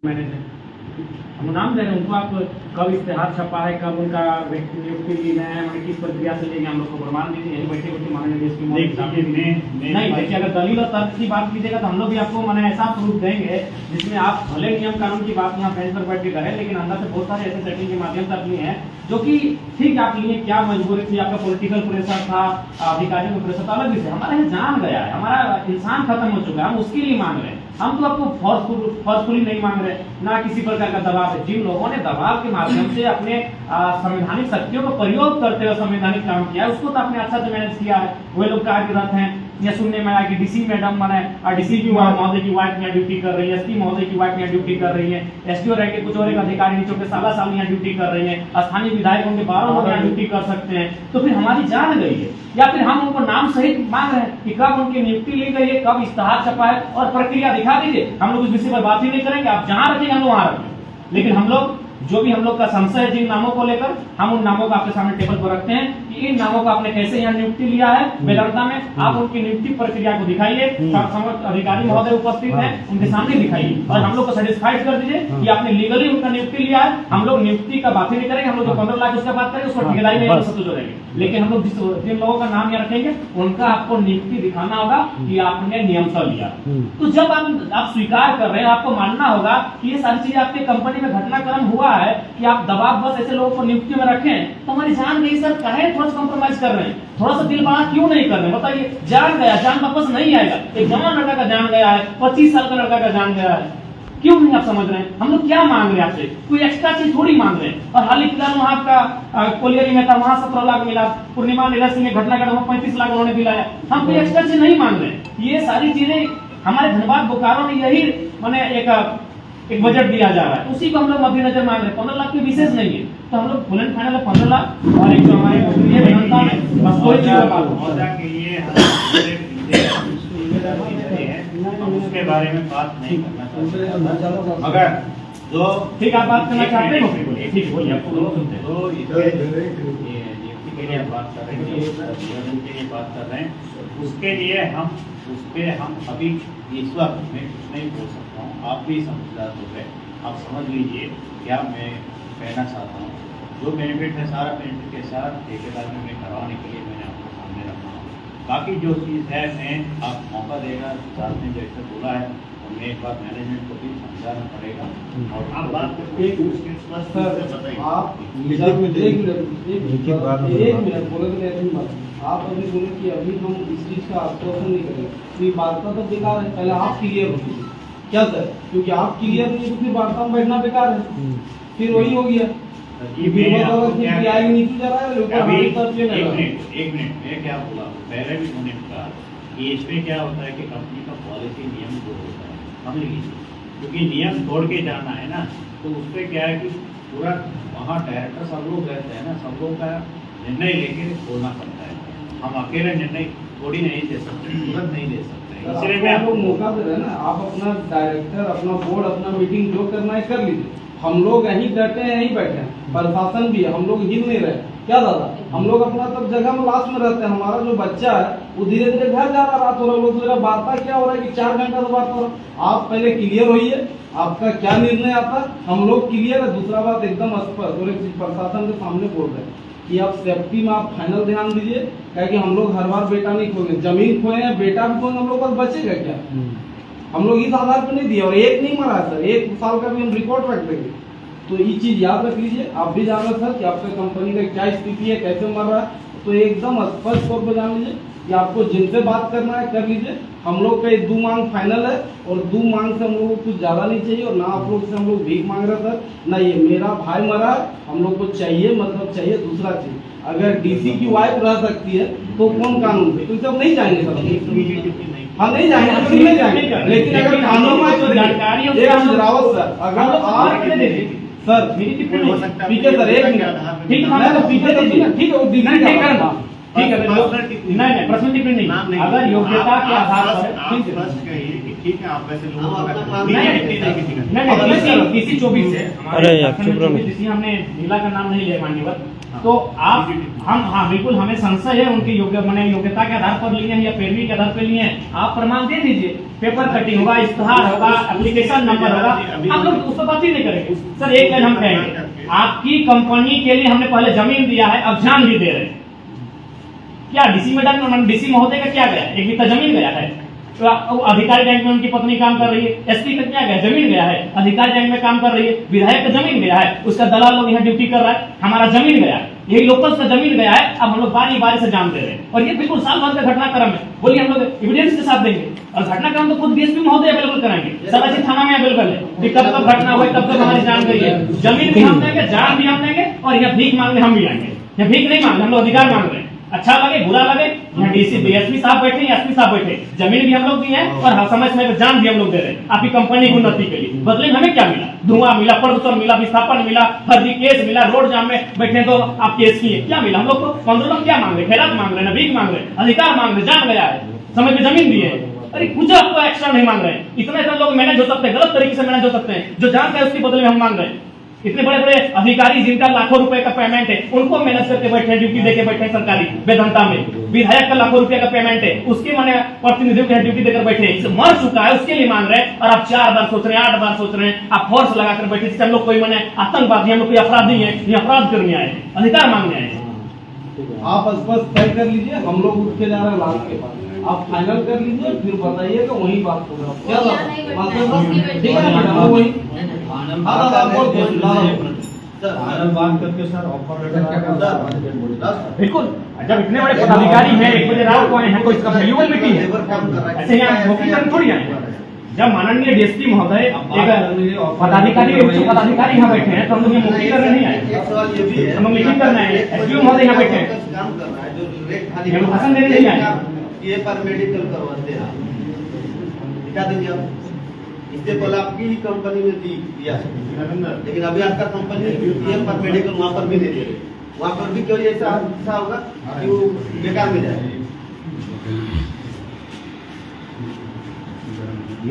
Manager हम नाम दे रहे हैं उनको। आप कब इश्तेहार छपा है, कब उनका नियुक्ति ली है, मतलब किस प्रक्रिया से लेंगे, हम लोग को प्रमाण दीजिए। यही बैठे बैठे माननीय देश की नहीं देखिए, अगर दलील और तर्क की बात कीजिएगा तो हम लोग भी आपको मैंने ऐसा प्रूफ देंगे जिसमें आप भले नियम कानून की बात यहाँ बेंच पर बैठ के करें, लेकिन अंदर से बहुत सारे ऐसे सेटिंग के माध्यम से अपनी है जो कि ठीक आप लिए, क्या मजबूरी थी, आपका पॉलिटिकल प्रेशर था, अधिकारियों का प्रेशर था, अलग विषय। हमारा यहाँ जान गया है, हमारा इंसान खत्म हो चुका है, हम उसके लिए मांग रहे हैं। हम तो आपको फोर्सफुली नहीं मांग रहे, ना किसी प्रकार का दबाव है। जिन लोगों ने दबाव के माध्यम से अपने संवैधानिक शक्तियों का प्रयोग करते हुए संवैधानिक काम किया है, उसको तो आपने अच्छा से मैनेज किया है। वे लोग कार्यरत हैं, या सुनने में आया कि डीसी मैडम माने डीसी की महोदय की वाइफ यहाँ ड्यूटी कर रही है, एसपी महोदय की वाइफ यहाँ ड्यूटी कर रही है, एसटीओ रह के कुछ और एक अधिकारी नीचों के साल यहाँ ड्यूटी कर रही है, स्थानीय विधायक उनके 12 लोग यहाँ ड्यूटी कर सकते हैं। तो फिर हमारी जान गई है, या फिर हम उनको नाम सहित मांग रहे हैं कि कब उनकी नियुक्ति ली गई है, कब इश्तेहार छपा है, और प्रक्रिया दिखा दीजिए। हम लोग इस विषय पर बात ही नहीं करेंगे, आप जहां रखेंगे हम लोग वहां रखेंगे। लेकिन हम लोग जो भी हम लोग का संशय है जिन नामों को लेकर, हम उन नामों को आपके सामने टेबल पर रखते हैं कि इन नामों का आपने कैसे यहाँ नियुक्ति लिया है वेदांता में। आप उनकी नियुक्ति प्रक्रिया को दिखाइए, अधिकारी महोदय उपस्थित हैं, उनके सामने दिखाइए और हम लोग को सेटिस्फाइड कर दीजिए कि आपने लीगली उनका नियुक्ति लिया है। हम लोग नियुक्ति का बात ही नहीं करेंगे, हम लोग जो 15 लाख उसका बात करेंगे, उसको ठेकेदारी में सब कुछ हो जाएंगे। लेकिन हम लोग जिन लोगों का नाम यहाँ रखेंगे उनका आपको नियुक्ति दिखाना होगा कि आपने नियमता लिया। तो जब आप स्वीकार कर रहे हैं, आपको मानना होगा कि ये सारी चीजें आपके कंपनी में घटनाक्रम हुआ है कि आप दबाव बस ऐसे लोगों को नियुक्ति में रखें। तो हमारी जान गई सर, काहे थोड़ा सा कॉम्प्रोमाइज कर रहे हैं, थोड़ा सा दिल बड़ा क्यों नहीं कर रहे हैं? बताइए, जान गया, जान वापस नहीं आएगा। एक जवान लड़का का जान गया है, 25 साल का लड़का का जान गया है, क्यों नहीं आप समझ रहे हैं? हम लोग क्या मांग रहे हैं आपसे? कोई एक्स्ट्रा चीज थोड़ी मांग रहे हैं। और हाल ही फिलहाल वहाँ आपका कोलियरी में था, वहाँ 17 लाख मिला, पूर्णिमा नीरज सिंह ने घटना का 35 लाख उन्होंने दिलाया। हम कोई एक्स्ट्रा चीज नहीं मांग रहे हैं। ये सारी चीजें हमारे धनबाद बोकारो में यही मैंने एक बजट दिया जा रहा है, उसी को हम लोग मद्देनजर मांग रहे हैं। 15 लाख के विशेष नहीं है, तो हम लोग फुल एंड फाइनल 15 लाख और एक जो हमारे बस कोई चीज का बात हम उसके बारे में बात नहीं करना चाहते। अगर जो ठीक आप बात करना चाहते हैं ठीक बोलिए, आपको तो नियुक्ति के लिए बात कर रहे हैं, बात कर रहे हैं, उसके लिए हम अभी इस वक्त मैं कुछ नहीं बोल सकता हूँ। आप भी समझदार हो गए, आप समझ लीजिए क्या मैं कहना चाहता हूँ। जो बेनिफिट है सारा बेनिफिट के साथ ठेकेदारी में करवाने के लिए मैंने आपको सामने रखा हूँ। बाकी जो चीज़ है मैं आप मौका देगा, साथ में जैसे बोला है तो मैं एक बार मैनेजमेंट को भी समझाना पड़ेगा। और आप बात बताइए, आप एक मिनट बोले, आप अभी बोले कि अभी हम इस चीज का आश्वासन नहीं करेंगे, तो ये वार्ता तो बेकार है। पहले आप क्लियर हो क्या सर, क्योंकि आप क्लियर नहीं तो फिर वार्ता में बैठना बेकार है। फिर वही हो गया, एक मिनट मैं क्या बोला पहले भी उन्होंने कहा कि इसमें क्या होता है कि कंपनी का पॉलिसी नियम जो होता है समझ लीजिए, क्योंकि नियम तोड़ के जाना है ना, तो उससे क्या है कि पूरा वहाँ डायरेक्टर सब लोग रहते हैं ना, सब लोग का निर्णय लेके बोलना पड़ता है। हम अकेले निर्णय थोड़ी नहीं दे सकते, तुरंत नहीं दे सकते। इसलिए मैं आपको मौका दे रहे हैं ना, आप अपना डायरेक्टर, अपना बोर्ड, अपना मीटिंग जो करना है कर लीजिए। हम लोग यहीं डटे हैं, यहीं बैठे हैं, प्रशासन भी है, हम लोग हिल नहीं रहे। क्या दादा, हम लोग अपना तब जगह में लास्ट में रहते हैं। हमारा जो बच्चा है वो धीरे धीरे घर जा रहा, रात हो रहा, लोग मेरा वार्ता क्या हो रहा है कि 4 घंटा तो वार्ता हो रहा। आप पहले क्लियर होइए, आपका क्या निर्णय आता, हम लोग क्लियर है। दूसरा बात एकदम स्पष्ट और प्रशासन के सामने बोल रहे हैं कि आप सेफ्टी में आप फाइनल ध्यान दीजिए, क्या कि हम लोग हर बार बेटा नहीं खोएंगे, जमीन खोए हैं, बेटा भी खोएंगे, हम लोग पास बचेगा क्या? हम लोग इस आधार पर नहीं दिए। और एक नहीं मरा है सर, 1 साल का भी हम रिकॉर्ड रख देंगे। तो ये चीज याद रख लीजिए। आप भी जान रहे सर कि आपका कंपनी का क्या स्थिति है, कैसे मर रहा है, तो एकदम स्पष्ट तौर पर जान लीजिए कि आपको जिनसे बात करना है कर लीजिए। हम लोग का 2 मांग फाइनल है, और 2 मांग से हम लोग को कुछ ज्यादा नहीं चाहिए, और ना आप लोग से हम लोग भीख मांग रहे सर, ना ये मेरा भाई मरा है, हम लोग को चाहिए, मतलब चाहिए। दूसरा चीज, अगर डीसी की वाइफ रह सकती है तो कौन कानून पे, तो हम नहीं जाएंगे सर, हम नहीं जाएंगे, हम नहीं जाएंगे। लेकिन अगर कानून में जानकारी रावत सर, अगर आप सर पीछे सर 1 मिनट ठीक है, पीछे ठीक है, वो डिग्री करना ठीक है, नहीं प्रश्न टिप्पणी नहीं, अगर योग्यता के आधार पर ठीक है। ठीक है, आप वैसे लोगों हम का अपना मांग नहीं, रहे हैं। नहीं, डीसी 24 है अरे यार, चुप रहो। डीसी हमने जिला का नाम नहीं लिया मान्यवर, तो आप हम हाँ बिल्कुल हमें संशय है उनकी योग्यता के आधार पर लिए हैं या पैरवी के आधार पर लिए हैं, आप प्रमाण दे दीजिए, पेपर कटिंग होगा, इश्तहार होगा, एप्लीकेशन नंबर होगा, आप लोग उस पर बात ही नहीं करेंगे। सर एक लाइन हम कहेंगे, आपकी कंपनी के लिए हमने पहले जमीन दिया है, अब जान भी दे रहे हैं। क्या डीसी मैडम, डीसी महोदय का क्या गया, एक बित्ता जमीन गया है, तो अधिकारी रैंक में उनकी पत्नी काम कर रही है, एसपी का क्या गया, जमीन गया है, अधिकारी रैंक में काम कर रही है, विधायक का जमीन गया है, उसका दलाल लोग यहाँ ड्यूटी कर रहा है, हमारा जमीन गया है, यही लोकल्स का जमीन गया है, अब हम लोग बारी बारी से जान दे रहे हैं, और ये बिल्कुल साल भर का घटनाक्रम है। बोलिए हम लोग एविडेंस के साथ देंगे, और घटनाक्रम तो खुद डीएसपी महोदय अवेलेबल कराएंगे, सराजी थाना में अवेलेबल है कि कब कब घटना हुई, कब कब हमारी जान गई है, जमीन भी हम देंगे, जान भी हम देंगे, और यहाँ भीख मांगने हम भी आएंगे। यहाँ भीख नहीं मांग रहे, हम लोग अधिकार मांग रहे हैं। अच्छा लगे बुरा लगे, यहाँ डीसी डीएसपी साहब बैठे, एसपी साहब बैठे, जमीन भी हम लोग दिए हैं और समय समय पर जान भी हम लोग दे रहे हैं आपकी कंपनी की उन्नति के लिए। बदले में हमें क्या मिला, धुआं मिला, प्रदूषण मिला, विस्थापन मिला, फर्जी केस मिला, रोड जाम में बैठे तो आप केस किए, क्या मिला हम लोग को? पंद्रह क्या मांग रहे, खैरात मांग रहे, भीख मांग रहे, अधिकार मांग रहे, जान गया है, समय पे जमीन दिए है, अरे कुछ आपको एक्स्ट्रा नहीं मांग रहे हैं। इतना इतना लोग मैनेज हो सकते हैं, गलत तरीके से मैनेज हो सकते हैं, जो जानते हैं उसके बदले में हम मांग रहे हैं। इतने बड़े बड़े अधिकारी जिनका लाखों रुपए का पेमेंट है, उनको मैनेज करके बैठे हैं, ड्यूटी देके बैठे हैं सरकारी वेतनता में। विधायक का लाखों रुपए का पेमेंट है, उसके माने प्रतिनिधियों के ड्यूटी देकर बैठे हैं, मर चुका है उसके लिए मांग रहे हैं, और आप 4 बार सोच रहे हैं, 8 बार सोच रहे हैं, आप फोर्स लगाकर बैठे हम लोग कोई माने आतंकवादी, हम लोग कोई अपराधी है, ये अपराध करने आए, अधिकार मांगने आए। आप स्पष्ट तय कर लीजिए, हम लोग उठ के जा रहे हैं लाल के पास, आप फाइनल कर लीजिए, फिर बताइएगा, वही बात होगा। क्या ठीक है मैडम, वही बात करके सर ऑफर बिल्कुल, जब इतने बड़े पदाधिकारी हैं, 1 बजे रात को आए हैं, तो इसका वैल्यूबल मीटिंग है, ऐसे यहाँ नौकरी करने थोड़ी आए। जब माननीय डीएसपी महोदय एक पदाधिकारी उच्च पदाधिकारी यहाँ बैठे हैं, तो हम लोग नौकरी करने नहीं आए, हम मीटिंग करना है। एसपी महोदय यहाँ बैठे हैं, काम कर रहा है, जो हम भाषण देने नहीं आए। ये पर मेडिकल करवाते हैं, क्या देंगे आप? इससे पहले आपकी ही कंपनी में दिया है, लेकिन अभी आपका कंपनी पर मेडिकल वहाँ पर भी नहीं दे रही, वहाँ पर भी क्यों ऐसा होगा कि वो बेकार में जाए।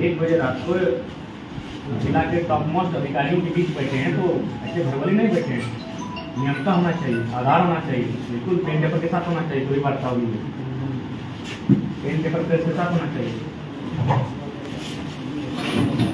1 बजे रात को जिला के टॉप मोस्ट अधिकारियों के बीच बैठे हैं, तो ऐसे भरवली नहीं बैठे हैं, नियमता होना चाहिए, आधार होना चाहिए, बिल्कुल पेन पेपर के साथ होना चाहिए, कोई वार्ता होगी पेन पेपर के साथ होना चाहिए।